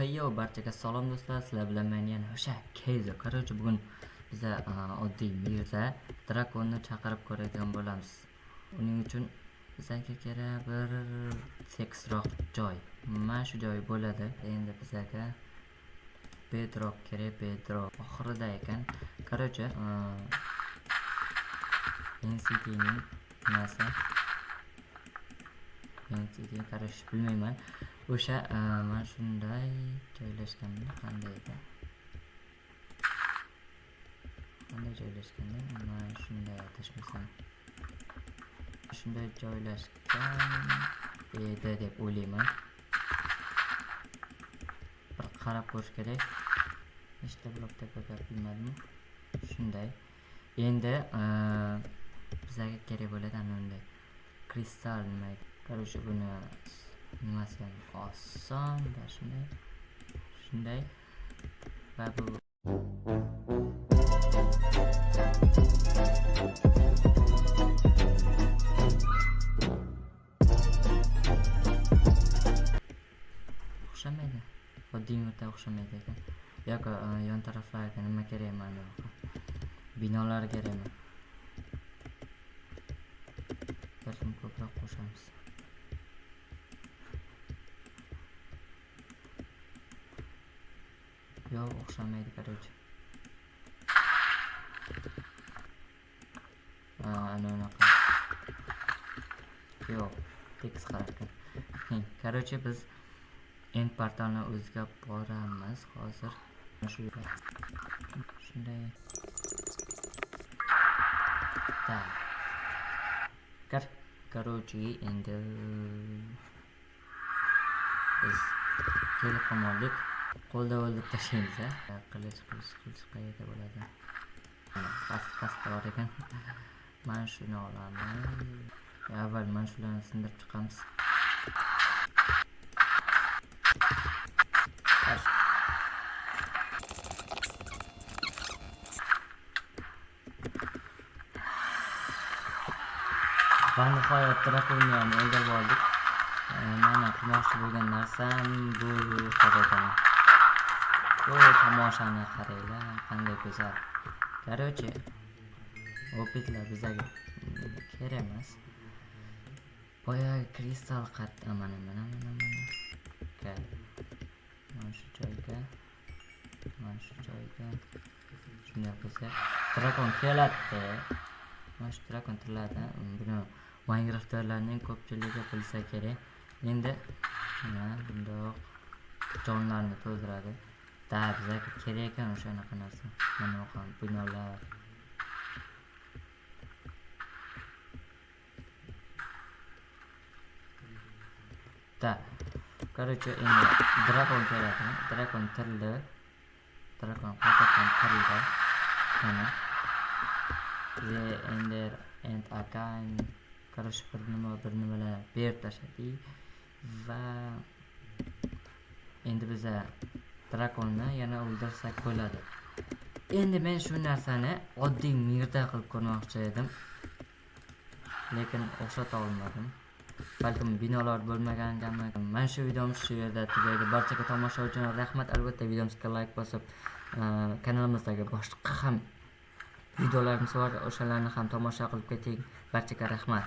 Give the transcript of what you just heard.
Hayyo, barchaga salom do'stlar. Sizlar bilan men yana o'sha Keyzo. Короче, bugun biz oddiy Mirza Drakonni chaqirib ko'radigan bo'lamiz. Uning uchun bizga kerak bir seksroq joy. Mana shu joy bo'ladi. Endi bizga bedrock kerak, bedrock oxirida ekan. Короче, NCT'ning nimasi? NCT qarash bilmayman. O'sha mana shunday joylashganda qanday edi? Qanday joylashganda mana shunday atashmasam. Shunday joylashgan edi deb o'ylayman. Bir qarab ko'rish kerak. Nechta blokda ko'rib bilmadim. Shunday. Endi bizga kerak bo'ladi ana unday kristal nima? Короче, buni nimasi oson va shunday va bu o'xshamaydi. Oddiy yurtda o'xshamaydi ekan. Yo'q, yon taraflarga nima kerak mana binolar kerakmi? Balkim ko'proq qo'shamiz. Yo'q, o'xshamaydi короче. Ana unaqa. Yo'q, tekis qarabdi. Короче, biz end portalni o'ziga boramiz hozir. Shu shunday. Tak. Короче, endi biz kelib qoldik. Qo'lda o'ldirib tashlaymiz, qilich qayerda bo'ladi? Past bor ekan. Mana shuni olamiz. Avval mana shularni sindirib chiqamiz. Va nihoyat Drakonni ham o'ldirib oldik. Mana qilmoqchi bo'lgan narsam bu hozirdan. Bu tomoshani qaranglar, qanday go'zal. Короче, opetlar bizga kerak emas. Boyagi kristal qatda mana. Mana shu joyga. Shunday qilsak, drakon keladi. Mana shu drakon tiriladi. Buni Minecraft'larning ko'pchiligi bilsa kerak. Endi mana bundoq jonlarni to'ldiradi. Bizga kerak ekan o'shanaqa narsa. Mana o'qam binolar. Короче, endi drakon keladi. Drakon tirildi. Drakon qaytadan tirildi. Mana. Ender and again. Короче, bir nimalar berib tashladik va endi biza drakonni yana o'ldirsak bo'ladi. Endi men shu narsani oddiy mirda qilib ko'rmoqchi edim, lekin o'xshata olmadim. Balkim binolar bo'lmaganmi? Mana shu videomiz shu yerda tugaydi. Barchaga tomosha uchun rahmat. Albatta videomizga like bosib, kanalimizdagi boshqa ham videolarimiz bor, o'shalarni ham tomosha qilib keting. Barchaga rahmat.